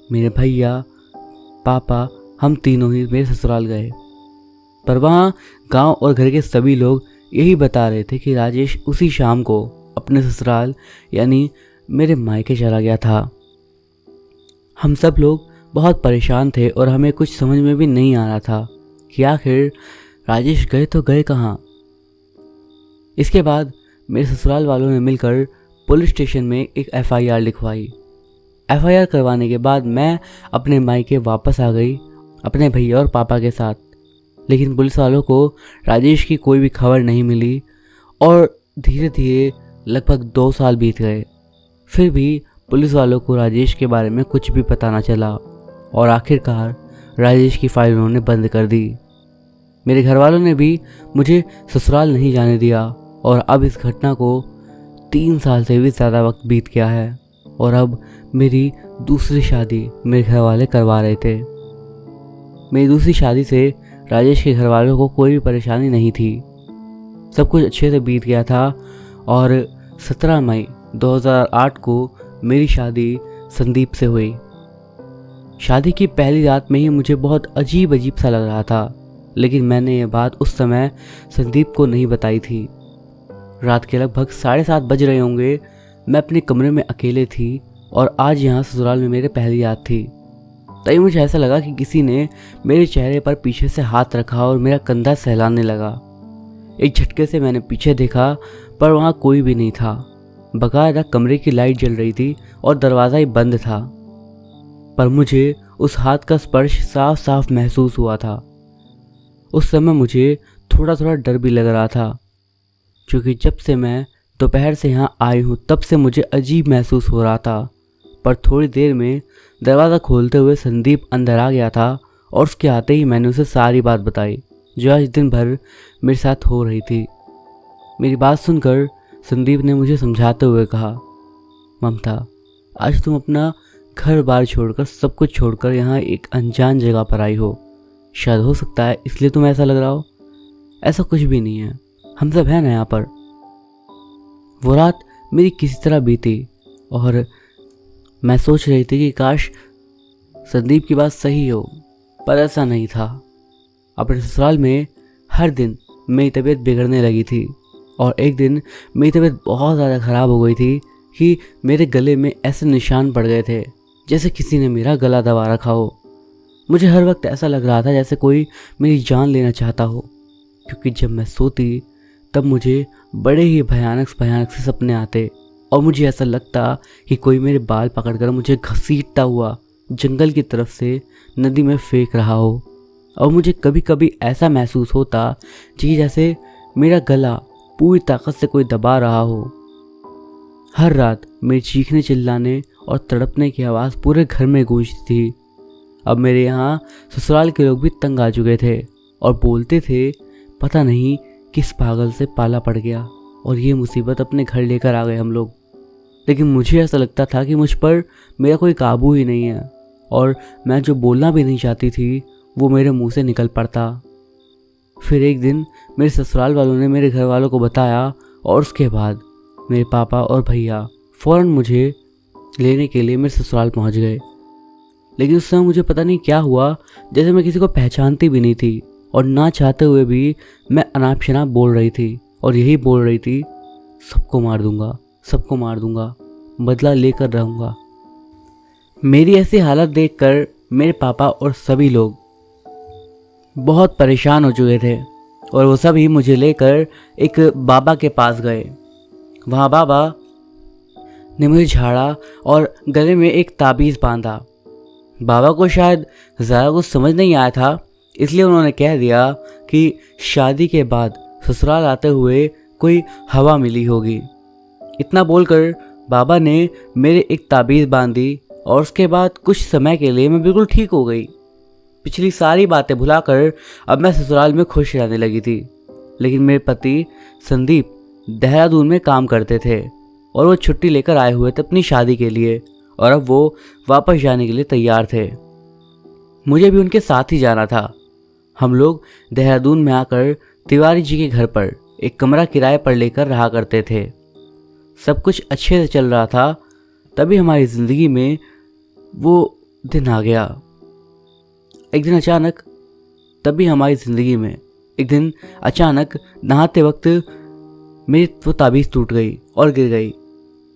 मेरे भैया, पापा, हम तीनों ही मेरे ससुराल गए, पर वहाँ गांव और घर के सभी लोग यही बता रहे थे कि राजेश उसी शाम को अपने ससुराल यानी मेरे मायके चला गया था। हम सब लोग बहुत परेशान थे और हमें कुछ समझ में भी नहीं आ रहा था कि आखिर राजेश गए तो गए कहाँ। इसके बाद मेरे ससुराल वालों ने मिलकर पुलिस स्टेशन में एक FIR लिखवाई। FIR करवाने के बाद मैं अपने मायके वापस आ गई अपने भैया और पापा के साथ। लेकिन पुलिस वालों को राजेश की कोई भी खबर नहीं मिली और धीरे धीरे लगभग 2 साल बीत गए। फिर भी पुलिस वालों को राजेश के बारे में कुछ भी पता ना चला और आखिरकार राजेश की फाइल उन्होंने बंद कर दी। मेरे घर वालों ने भी मुझे ससुराल नहीं जाने दिया और अब इस घटना को 3 साल से भी ज़्यादा वक्त बीत गया है और अब मेरी दूसरी शादी मेरे घर वाले करवा रहे थे। मेरी दूसरी शादी से राजेश के घर वालों को कोई भी परेशानी नहीं थी। सब कुछ अच्छे से बीत गया था और 17 मई 2008 को मेरी शादी संदीप से हुई। शादी की पहली रात में ही मुझे बहुत अजीब सा लग रहा था, लेकिन मैंने ये बात उस समय संदीप को नहीं बताई थी। रात के लगभग 7:30 बज रहे होंगे। मैं अपने कमरे में अकेले थी और आज यहाँ ससुराल में मेरे पहली रात थी। तभी मुझे ऐसा लगा कि किसी ने मेरे चेहरे पर पीछे से हाथ रखा और मेरा कंधा सहलाने लगा। एक झटके से मैंने पीछे देखा पर वहाँ कोई भी नहीं था। बकायदा कमरे की लाइट जल रही थी और दरवाज़ा ही बंद था, पर मुझे उस हाथ का स्पर्श साफ साफ महसूस हुआ था। उस समय मुझे थोड़ा थोड़ा डर भी लग रहा था, क्योंकि जब से मैं दोपहर से यहाँ आई हूँ तब से मुझे अजीब महसूस हो रहा था। पर थोड़ी देर में दरवाज़ा खोलते हुए संदीप अंदर आ गया था और उसके आते ही मैंने उसे सारी बात बताई जो आज दिन भर मेरे साथ हो रही थी। मेरी बात सुनकर संदीप ने मुझे समझाते हुए कहा, ममता, आज तुम अपना घर बार छोड़कर सब कुछ छोड़कर यहाँ एक अनजान जगह पर आई हो। शायद हो सकता है इसलिए तुम्हें ऐसा लग रहा हो। ऐसा कुछ भी नहीं है, हम सब हैं ना यहाँ पर। वो रात मेरी किसी तरह बीती और मैं सोच रही थी कि काश संदीप की बात सही हो, पर ऐसा नहीं था। अपने ससुराल में हर दिन मेरी तबीयत बिगड़ने लगी थी और एक दिन मेरी तबीयत बहुत ज़्यादा ख़राब हो गई थी कि मेरे गले में ऐसे निशान पड़ गए थे जैसे किसी ने मेरा गला दबा रखा हो। मुझे हर वक्त ऐसा लग रहा था जैसे कोई मेरी जान लेना चाहता हो, क्योंकि जब मैं सोती तब मुझे बड़े ही भयानक से सपने आते और मुझे ऐसा लगता कि कोई मेरे बाल पकड़कर मुझे घसीटता हुआ जंगल की तरफ से नदी में फेंक रहा हो। और मुझे कभी कभी ऐसा महसूस होता कि जैसे मेरा गला पूरी ताकत से कोई दबा रहा हो। हर रात मेरे चीखने चिल्लाने और तड़पने की आवाज़ पूरे घर में गूंजती थी। अब मेरे यहाँ ससुराल के लोग भी तंग आ चुके थे और बोलते थे, पता नहीं किस पागल से पाला पड़ गया और ये मुसीबत अपने घर लेकर आ गए हम लोग। लेकिन मुझे ऐसा लगता था कि मुझ पर मेरा कोई काबू ही नहीं है और मैं जो बोलना भी नहीं चाहती थी वो मेरे मुंह से निकल पड़ता। फिर एक दिन मेरे ससुराल वालों ने मेरे घर वालों को बताया और उसके बाद मेरे पापा और भैया फ़ौरन मुझे लेने के लिए मेरे ससुराल पहुंच गए। लेकिन उस समय मुझे पता नहीं क्या हुआ, जैसे मैं किसी को पहचानती भी नहीं थी और ना चाहते हुए भी मैं अनाप शनाप बोल रही थी और यही बोल रही थी, सबको मार दूंगा, सबको मार दूंगा, बदला लेकर रहूँगा। मेरी ऐसी हालत देखकर मेरे पापा और सभी लोग बहुत परेशान हो चुके थे और वो सभी मुझे लेकर एक बाबा के पास गए। वहाँ बाबा ने मुझे झाड़ा और गले में एक ताबीज़ बांधा। बाबा को शायद ज़्यादा कुछ समझ नहीं आया था, इसलिए उन्होंने कह दिया कि शादी के बाद ससुराल आते हुए कोई हवा मिली होगी। इतना बोलकर बाबा ने मेरे एक ताबीज़ बांधी और उसके बाद कुछ समय के लिए मैं बिल्कुल ठीक हो गई। पिछली सारी बातें भुलाकर अब मैं ससुराल में खुश रहने लगी थी। लेकिन मेरे पति संदीप देहरादून में काम करते थे और वो छुट्टी लेकर आए हुए थे अपनी शादी के लिए और अब वो वापस जाने के लिए तैयार थे। मुझे भी उनके साथ ही जाना था। हम लोग देहरादून में आकर तिवारी जी के घर पर एक कमरा किराए पर लेकर रहा करते थे। सब कुछ अच्छे से चल रहा था, तभी हमारी ज़िंदगी में वो दिन आ गया। एक दिन अचानक नहाते वक्त मेरी वो ताबीज़ टूट गई और गिर गई।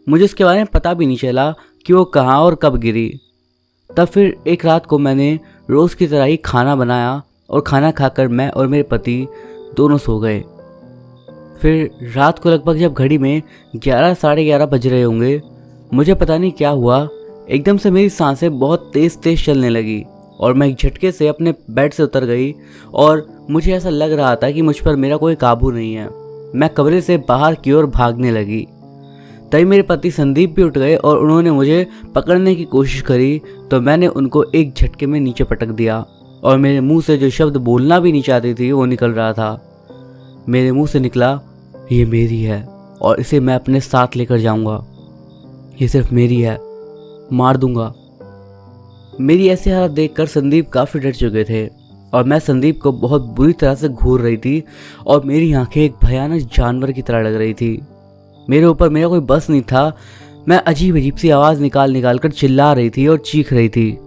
मुझे उसके बारे में पता भी नहीं चला कि वो कहाँ और कब गिरी। तब फिर एक रात को मैंने रोज़ की तरह ही खाना बनाया और खाना खाकर मैं और मेरे पति दोनों सो गए। फिर रात को लगभग जब घड़ी में 11 साढ़े 11 बज रहे होंगे, मुझे पता नहीं क्या हुआ, एकदम से मेरी सांसें बहुत तेज़ तेज़ चलने लगी और मैं एक झटके से अपने बेड से उतर गई और मुझे ऐसा लग रहा था कि मुझ पर मेरा कोई काबू नहीं है। मैं कमरे से बाहर की ओर भागने लगी। तभी मेरे पति संदीप भी उठ गए और उन्होंने मुझे पकड़ने की कोशिश करी, तो मैंने उनको एक झटके में नीचे पटक दिया और मेरे मुंह से जो शब्द बोलना भी नहीं चाहती थी वो निकल रहा था। मेरे मुंह से निकला, ये मेरी है और इसे मैं अपने साथ लेकर जाऊंगा, ये सिर्फ मेरी है, मार दूंगा। मेरी ऐसी हालत देखकर संदीप काफ़ी डर चुके थे और मैं संदीप को बहुत बुरी तरह से घूर रही थी और मेरी आंखें एक भयानक जानवर की तरह लग रही थी। मेरे ऊपर मेरा कोई बस नहीं था। मैं अजीब अजीब सी आवाज़ निकाल कर चिल्ला रही थी और चीख रही थी।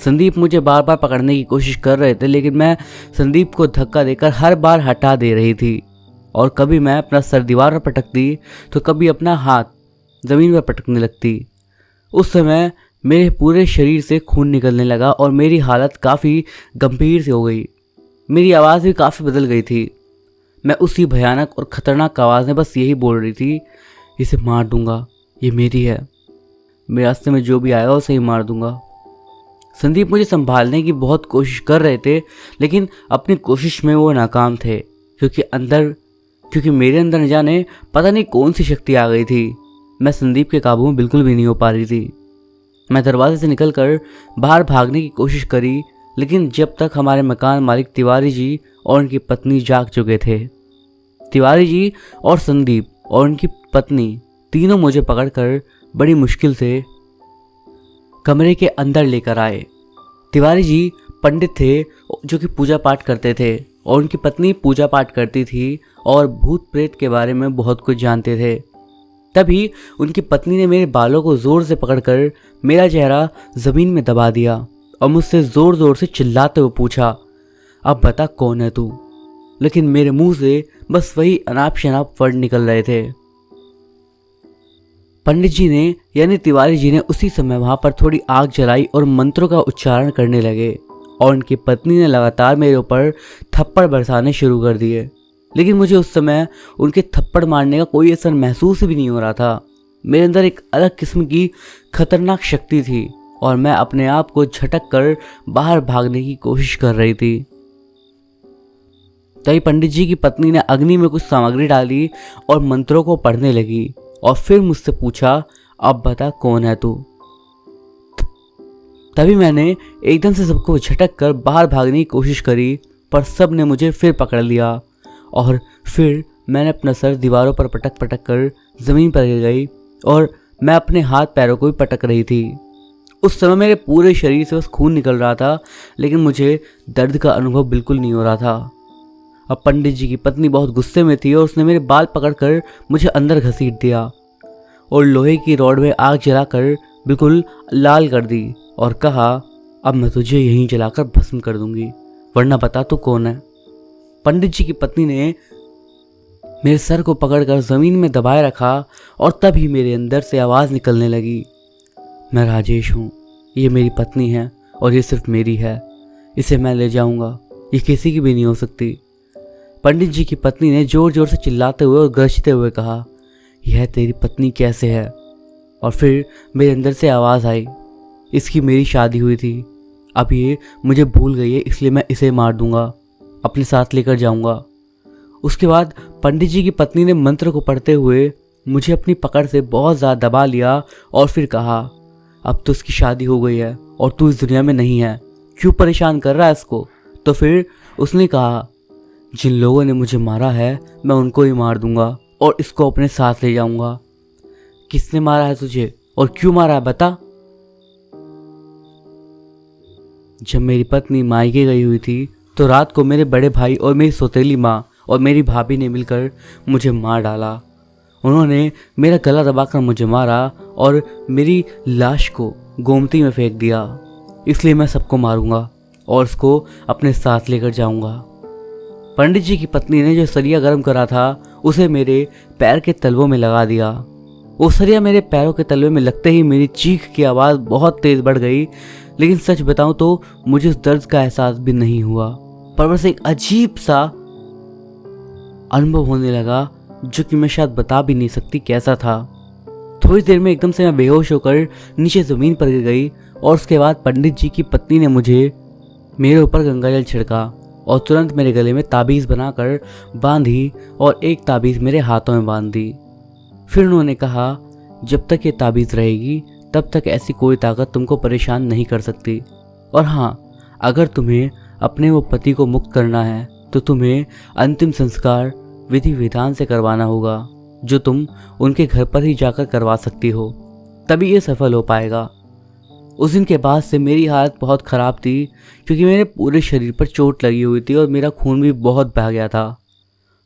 संदीप मुझे बार बार पकड़ने की कोशिश कर रहे थे, लेकिन मैं संदीप को धक्का देकर हर बार हटा दे रही थी और कभी मैं अपना सर दीवार पर पटकती तो कभी अपना हाथ ज़मीन पर पटकने लगती। उस समय मेरे पूरे शरीर से खून निकलने लगा और मेरी हालत काफ़ी गंभीर सी हो गई। मेरी आवाज़ भी काफ़ी बदल गई थी। मैं उसी भयानक और ख़तरनाक आवाज़ में बस यही बोल रही थी, इसे मार दूंगा, ये मेरी है, मेरे रास्ते में जो भी आएगा उसे ही मार दूंगा। संदीप मुझे संभालने की बहुत कोशिश कर रहे थे, लेकिन अपनी कोशिश में वो नाकाम थे, क्योंकि मेरे अंदर न जाने पता नहीं कौन सी शक्ति आ गई थी। मैं संदीप के काबू में बिल्कुल भी नहीं हो पा रही थी। मैं दरवाजे से निकलकर बाहर भागने की कोशिश करी, लेकिन जब तक हमारे मकान मालिक तिवारी जी और उनकी पत्नी जाग चुके थे। तिवारी जी और संदीप और उनकी पत्नी तीनों मुझे पकड़कर बड़ी मुश्किल से कमरे के अंदर लेकर आए। तिवारी जी पंडित थे जो कि पूजा पाठ करते थे और उनकी पत्नी पूजा पाठ करती थी और भूत प्रेत के बारे में बहुत कुछ जानते थे। तभी उनकी पत्नी ने मेरे बालों को जोर से पकड़कर मेरा चेहरा जमीन में दबा दिया और मुझसे जोर जोर से चिल्लाते हुए पूछा, अब बता कौन है तू। लेकिन मेरे मुंह से बस वही अनाप शनाप वर्ड निकल रहे थे। पंडित जी ने यानी तिवारी जी ने उसी समय वहां पर थोड़ी आग जलाई और मंत्रों का उच्चारण करने लगे और उनकी पत्नी ने लगातार मेरे ऊपर थप्पड़ बरसाने शुरू कर दिए। लेकिन मुझे उस समय उनके थप्पड़ मारने का कोई असर महसूस भी नहीं हो रहा था। मेरे अंदर एक अलग किस्म की खतरनाक शक्ति थी और मैं अपने आप को झटक कर बाहर भागने की कोशिश कर रही थी। तभी पंडित जी की पत्नी ने अग्नि में कुछ सामग्री डाली और मंत्रों को पढ़ने लगी और फिर मुझसे पूछा, अब बता कौन है तू। तभी मैंने एकदम से सबको झटक कर बाहर भागने की कोशिश करी, पर सब ने मुझे फिर पकड़ लिया और फिर मैंने अपना सर दीवारों पर पटक पटक कर ज़मीन पर गिर गई और मैं अपने हाथ पैरों को भी पटक रही थी। उस समय मेरे पूरे शरीर से बस खून निकल रहा था, लेकिन मुझे दर्द का अनुभव बिल्कुल नहीं हो रहा था। अब पंडित जी की पत्नी बहुत गुस्से में थी और उसने मेरे बाल पकड़कर मुझे अंदर घसीट दिया और लोहे की रॉड में आग जलाकर बिल्कुल लाल कर दी और कहा, अब मैं तुझे यहीं जलाकर भस्म कर दूंगी, वरना बता तू कौन है। पंडित जी की पत्नी ने मेरे सर को पकड़कर ज़मीन में दबाए रखा और तभी मेरे अंदर से आवाज़ निकलने लगी, मैं राजेश हूँ, ये मेरी पत्नी है और ये सिर्फ मेरी है, इसे मैं ले जाऊँगा, ये किसी की भी नहीं हो सकती। पंडित जी की पत्नी ने ज़ोर ज़ोर से चिल्लाते हुए और गरजते हुए कहा, यह तेरी पत्नी कैसे है। और फिर मेरे अंदर से आवाज़ आई, इसकी मेरी शादी हुई थी, अब ये मुझे भूल गई है, इसलिए मैं इसे मार दूंगा, अपने साथ लेकर जाऊंगा। उसके बाद पंडित जी की पत्नी ने मंत्र को पढ़ते हुए मुझे अपनी पकड़ से बहुत ज़्यादा दबा लिया और फिर कहा, अब तो उसकी शादी हो गई है और तू इस दुनिया में नहीं है, क्यों परेशान कर रहा है इसको। तो फिर उसने कहा, जिन लोगों ने मुझे मारा है मैं उनको ही मार दूंगा और इसको अपने साथ ले जाऊंगा। किसने मारा है तुझे और क्यों मारा है बता। जब मेरी पत्नी मायके गई हुई थी तो रात को मेरे बड़े भाई और मेरी सौतेली माँ और मेरी भाभी ने मिलकर मुझे मार डाला। उन्होंने मेरा गला दबाकर मुझे मारा और मेरी लाश को गोमती में फेंक दिया, इसलिए मैं सबको मारूंगा और उसको अपने साथ लेकर जाऊंगा। पंडित जी की पत्नी ने जो सरिया गर्म करा था उसे मेरे पैर के तलवों में लगा दिया। वो सरिया मेरे पैरों के तलवे में लगते ही मेरी चीख की आवाज़ बहुत तेज़ बढ़ गई, लेकिन सच बताऊं तो मुझे उस दर्द का एहसास भी नहीं हुआ, पर बस एक अजीब सा अनुभव होने लगा जो कि मैं शायद बता भी नहीं सकती कैसा था। थोड़ी देर में एकदम से मैं बेहोश होकर नीचे ज़मीन पर गिर गई और उसके बाद पंडित जी की पत्नी ने मुझे मेरे ऊपर गंगाजल छिड़का और तुरंत मेरे गले में ताबीज़ बनाकर बांधी और एक ताबीज़ मेरे हाथों में बांध दी। फिर उन्होंने कहा, जब तक ये ताबीज़ रहेगी तब तक ऐसी कोई ताकत तुमको परेशान नहीं कर सकती, और हाँ, अगर तुम्हें अपने वो पति को मुक्त करना है तो तुम्हें अंतिम संस्कार विधि विधान से करवाना होगा, जो तुम उनके घर पर ही जाकर करवा सकती हो, तभी ये सफल हो पाएगा। उस दिन के बाद से मेरी हालत बहुत ख़राब थी, क्योंकि मेरे पूरे शरीर पर चोट लगी हुई थी और मेरा खून भी बहुत बह गया था।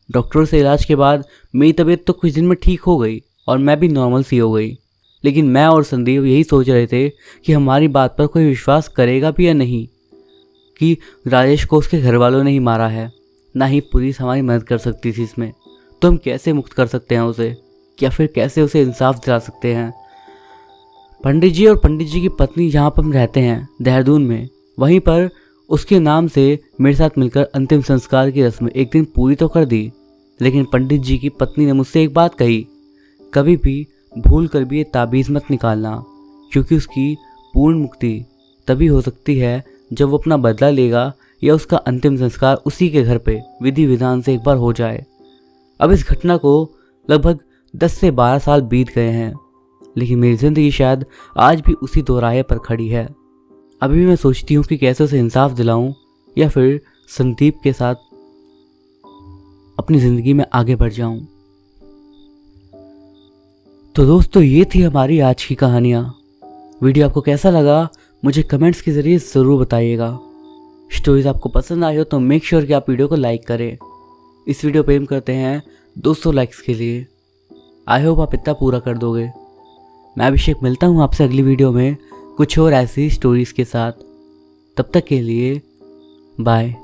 डॉक्टर से इलाज के बाद मेरी तबीयत तो कुछ दिन में ठीक हो गई और मैं भी नॉर्मल सी हो गई, लेकिन मैं और संदीप यही सोच रहे थे कि हमारी बात पर कोई विश्वास करेगा भी या नहीं, कि राजेश को उसके घर वालों ने ही मारा है। ना ही पुलिस हमारी मदद कर सकती थी इसमें, तो हम कैसे मुक्त कर सकते हैं उसे, या फिर कैसे उसे इंसाफ दिला सकते हैं। पंडित जी और पंडित जी की पत्नी जहाँ पर हम रहते हैं देहरादून में, वहीं पर उसके नाम से मेरे साथ मिलकर अंतिम संस्कार की रस्म एक दिन पूरी तो कर दी, लेकिन पंडित जी की पत्नी ने मुझसे एक बात कही, कभी भी भूल कर भी ये ताबीज़ मत निकालना, क्योंकि उसकी पूर्ण मुक्ति तभी हो सकती है जब वो अपना बदला लेगा या उसका अंतिम संस्कार उसी के घर पे विधि विधान से एक बार हो जाए। अब इस घटना को लगभग 10 से 12 साल बीत गए हैं, लेकिन मेरी ज़िंदगी शायद आज भी उसी दोराहे पर खड़ी है। अभी मैं सोचती हूँ कि कैसे उसे इंसाफ दिलाऊं या फिर संदीप के साथ अपनी ज़िंदगी में आगे बढ़ जाऊं। तो दोस्तों, ये थी हमारी आज की कहानियाँ। वीडियो आपको कैसा लगा मुझे कमेंट्स के ज़रिए ज़रूर बताइएगा। स्टोरीज आपको पसंद आई हो तो मेक श्योर कि आप वीडियो को लाइक करें। इस वीडियो पे एम करते हैं 200 लाइक्स के लिए। आई होप आप इतना पूरा कर दोगे। मैं अभिषेक मिलता हूँ आपसे अगली वीडियो में कुछ और ऐसी स्टोरीज़ के साथ। तब तक के लिए बाय।